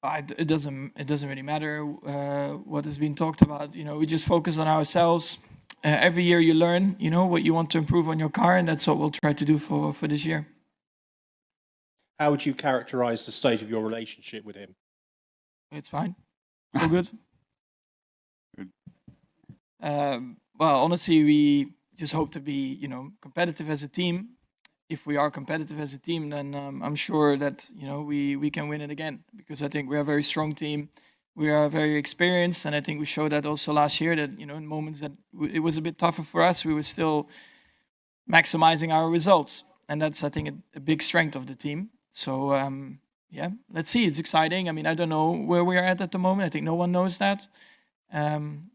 It doesn't really matter what is being talked about. We just focus on ourselves. Every year you learn, what you want to improve on your car, and that's what we'll try to do for this year. How would you characterize the state of your relationship with him? It's fine. So good. Good. Well, honestly, we just hope to be, competitive as a team. If we are competitive as a team, then I'm sure that we can win it again, because I think we're a very strong team. We are very experienced, and I think we showed that also last year, that in moments that it was a bit tougher for us, we were still maximizing our results, and that's, I think, a big strength of the team. So yeah, let's see. It's exciting. I mean, I don't know where we are at the moment. I think no one knows that, and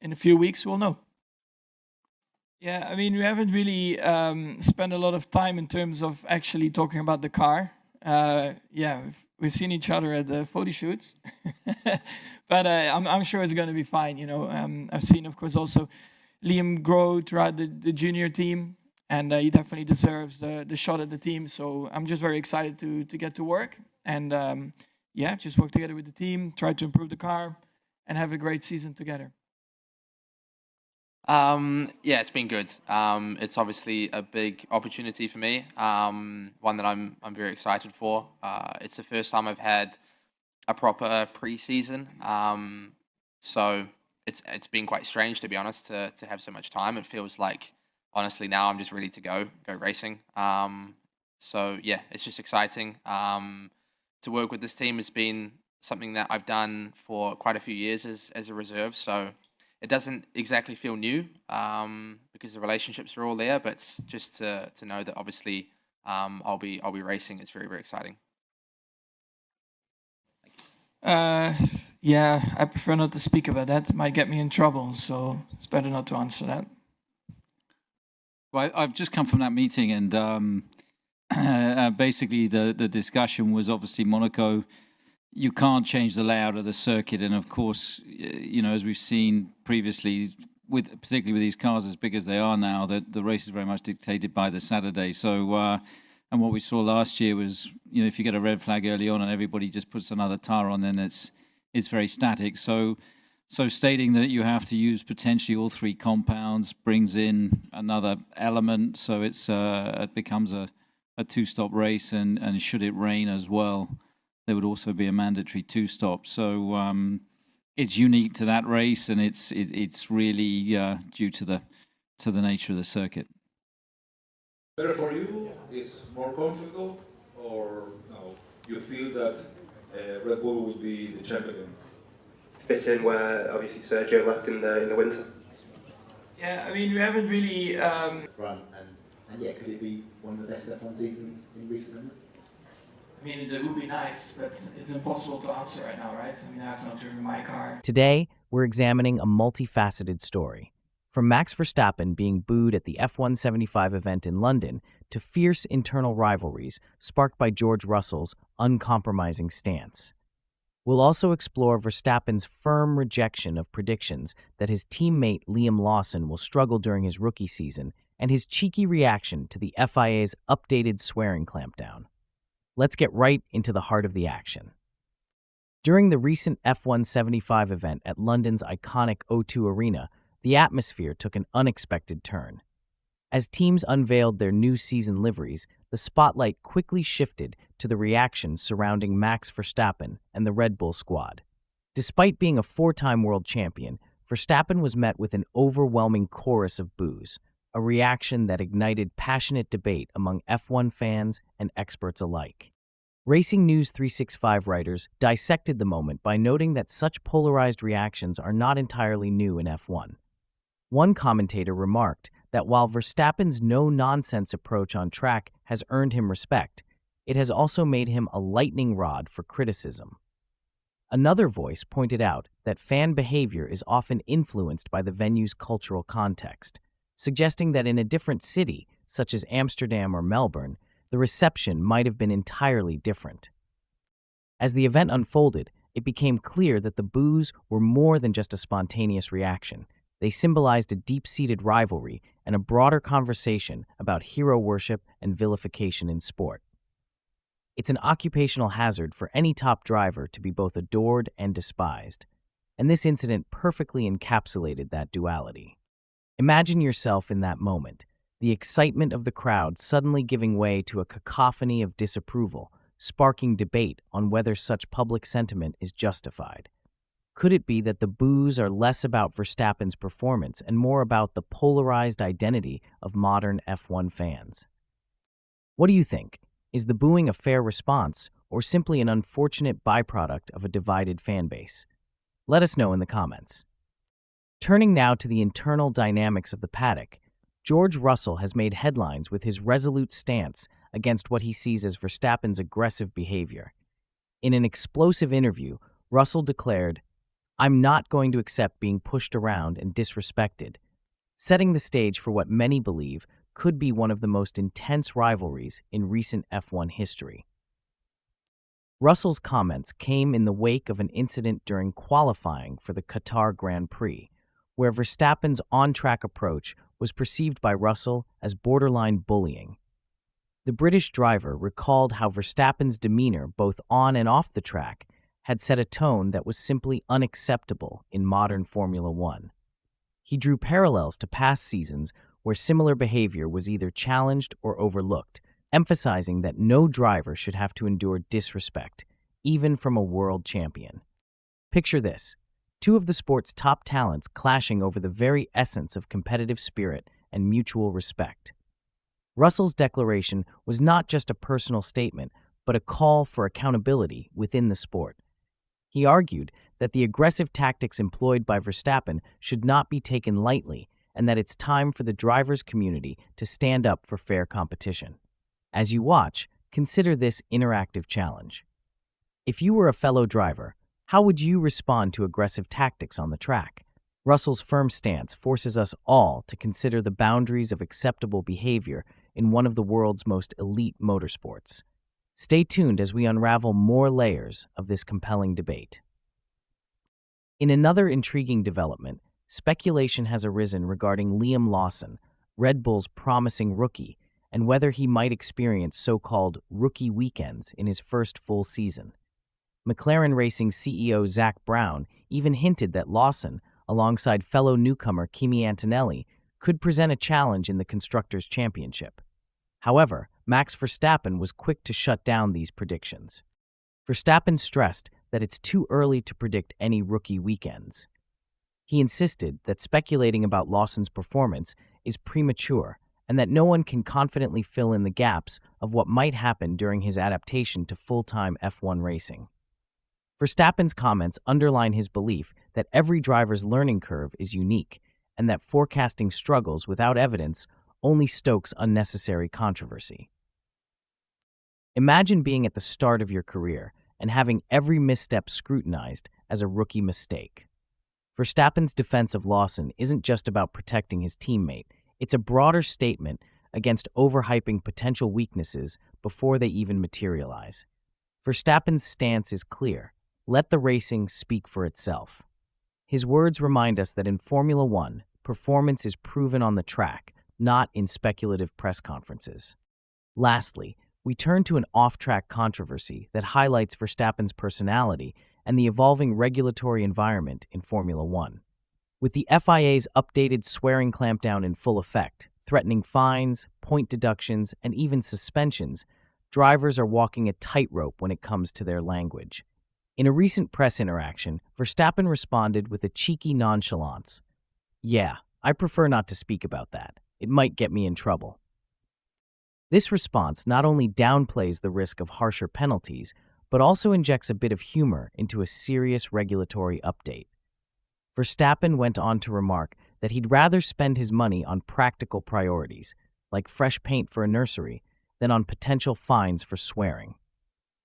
in a few weeks we'll know. Yeah, I mean, we haven't really spent a lot of time in terms of actually talking about the car. Yeah, we've seen each other at the photo shoots, but I'm sure it's going to be fine. I've seen, of course, also Liam grow throughout the junior team, and he definitely deserves the shot at the team. So I'm just very excited to get to work and yeah, just work together with the team, try to improve the car, and have a great season together. Yeah, it's been good. It's obviously a big opportunity for me. One that I'm very excited for. It's the first time I've had a proper preseason. So it's been quite strange, to be honest, to have so much time. It feels like, honestly, now I'm just ready to go racing. So yeah, it's just exciting. To work with this team has been something that I've done for quite a few years as a reserve. So it doesn't exactly feel new, because the relationships are all there, but it's just to know that obviously I'll be racing. It's very, very exciting. Yeah, I prefer not to speak about that. It might get me in trouble, so it's better not to answer that. Well, I've just come from that meeting, and basically the discussion was obviously Monaco. You can't change the layout of the circuit, and of course, as we've seen previously, particularly with these cars as big as they are now, that the race is very much dictated by the Saturday. So, and what we saw last year was, if you get a red flag early on and everybody just puts another tire on, then it's very static. So stating that you have to use potentially all three compounds brings in another element. So it becomes a two-stop race, and should it rain as well, there would also be a mandatory two-stop. So it's unique to that race, and it's really due to the nature of the circuit. Better for you is more comfortable, or no? You feel that Red Bull would be the champion? Fit in where obviously Sergio left in the winter. Yeah, I mean, we haven't really. Front and yeah, could it be one of the best F1 seasons in recent memory? I mean, it would be nice, but it's impossible to answer right now, right? I mean, I have not driven my car. Today, we're examining a multifaceted story. From Max Verstappen being booed at the F175 event in London to fierce internal rivalries sparked by George Russell's uncompromising stance. We'll also explore Verstappen's firm rejection of predictions that his teammate Liam Lawson will struggle during his rookie season, and his cheeky reaction to the FIA's updated swearing clampdown. Let's get right into the heart of the action. During the recent F175 event at London's iconic O2 Arena, the atmosphere took an unexpected turn. As teams unveiled their new season liveries, the spotlight quickly shifted to the reactions surrounding Max Verstappen and the Red Bull squad. Despite being a four-time world champion, Verstappen was met with an overwhelming chorus of boos, a reaction that ignited passionate debate among F1 fans and experts alike. Racing News 365 writers dissected the moment by noting that such polarized reactions are not entirely new in F1. One commentator remarked that while Verstappen's no-nonsense approach on track has earned him respect, it has also made him a lightning rod for criticism. Another voice pointed out that fan behavior is often influenced by the venue's cultural context, suggesting that in a different city, such as Amsterdam or Melbourne, the reception might have been entirely different. As the event unfolded, it became clear that the boos were more than just a spontaneous reaction. They symbolized a deep-seated rivalry and a broader conversation about hero worship and vilification in sport. It's an occupational hazard for any top driver to be both adored and despised, and this incident perfectly encapsulated that duality. Imagine yourself in that moment, the excitement of the crowd suddenly giving way to a cacophony of disapproval, sparking debate on whether such public sentiment is justified. Could it be that the boos are less about Verstappen's performance and more about the polarized identity of modern F1 fans? What do you think? Is the booing a fair response or simply an unfortunate byproduct of a divided fan base? Let us know in the comments. Turning now to the internal dynamics of the paddock, George Russell has made headlines with his resolute stance against what he sees as Verstappen's aggressive behavior. In an explosive interview, Russell declared, "I'm not going to accept being pushed around and disrespected," setting the stage for what many believe could be one of the most intense rivalries in recent F1 history. Russell's comments came in the wake of an incident during qualifying for the Qatar Grand Prix, where Verstappen's on-track approach was perceived by Russell as borderline bullying. The British driver recalled how Verstappen's demeanor both on and off the track had set a tone that was simply unacceptable in modern Formula One. He drew parallels to past seasons where similar behavior was either challenged or overlooked, emphasizing that no driver should have to endure disrespect, even from a world champion. Picture this: two of the sport's top talents clashing over the very essence of competitive spirit and mutual respect. Russell's declaration was not just a personal statement, but a call for accountability within the sport. He argued that the aggressive tactics employed by Verstappen should not be taken lightly and that it's time for the drivers' community to stand up for fair competition. As you watch, consider this interactive challenge. If you were a fellow driver, how would you respond to aggressive tactics on the track? Russell's firm stance forces us all to consider the boundaries of acceptable behavior in one of the world's most elite motorsports. Stay tuned as we unravel more layers of this compelling debate. In another intriguing development, speculation has arisen regarding Liam Lawson, Red Bull's promising rookie, and whether he might experience so-called rookie weekends in his first full season. McLaren Racing CEO Zak Brown even hinted that Lawson, alongside fellow newcomer Kimi Antonelli, could present a challenge in the Constructors' Championship. However, Max Verstappen was quick to shut down these predictions. Verstappen stressed that it's too early to predict any rookie weekends. He insisted that speculating about Lawson's performance is premature and that no one can confidently fill in the gaps of what might happen during his adaptation to full-time F1 racing. Verstappen's comments underline his belief that every driver's learning curve is unique and that forecasting struggles without evidence only stokes unnecessary controversy. Imagine being at the start of your career and having every misstep scrutinized as a rookie mistake. Verstappen's defense of Lawson isn't just about protecting his teammate, it's a broader statement against overhyping potential weaknesses before they even materialize. Verstappen's stance is clear: let the racing speak for itself. His words remind us that in Formula One, performance is proven on the track, not in speculative press conferences. Lastly, we turn to an off-track controversy that highlights Verstappen's personality and the evolving regulatory environment in Formula One. With the FIA's updated swearing clampdown in full effect, threatening fines, point deductions, and even suspensions, drivers are walking a tightrope when it comes to their language. In a recent press interaction, Verstappen responded with a cheeky nonchalance. "Yeah, I prefer not to speak about that. It might get me in trouble." This response not only downplays the risk of harsher penalties, but also injects a bit of humor into a serious regulatory update. Verstappen went on to remark that he'd rather spend his money on practical priorities, like fresh paint for a nursery, than on potential fines for swearing.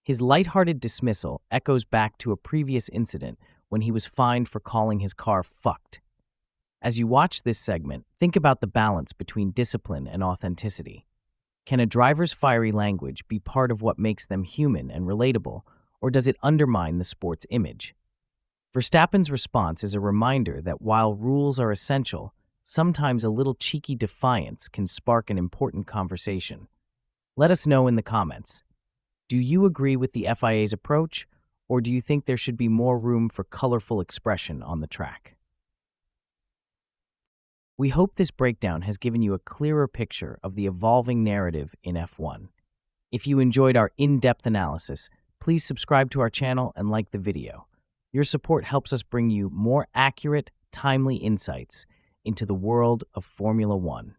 His lighthearted dismissal echoes back to a previous incident when he was fined for calling his car fucked. As you watch this segment, think about the balance between discipline and authenticity. Can a driver's fiery language be part of what makes them human and relatable, or does it undermine the sport's image? Verstappen's response is a reminder that while rules are essential, sometimes a little cheeky defiance can spark an important conversation. Let us know in the comments. Do you agree with the FIA's approach, or do you think there should be more room for colorful expression on the track? We hope this breakdown has given you a clearer picture of the evolving narrative in F1. If you enjoyed our in-depth analysis, please subscribe to our channel and like the video. Your support helps us bring you more accurate, timely insights into the world of Formula One.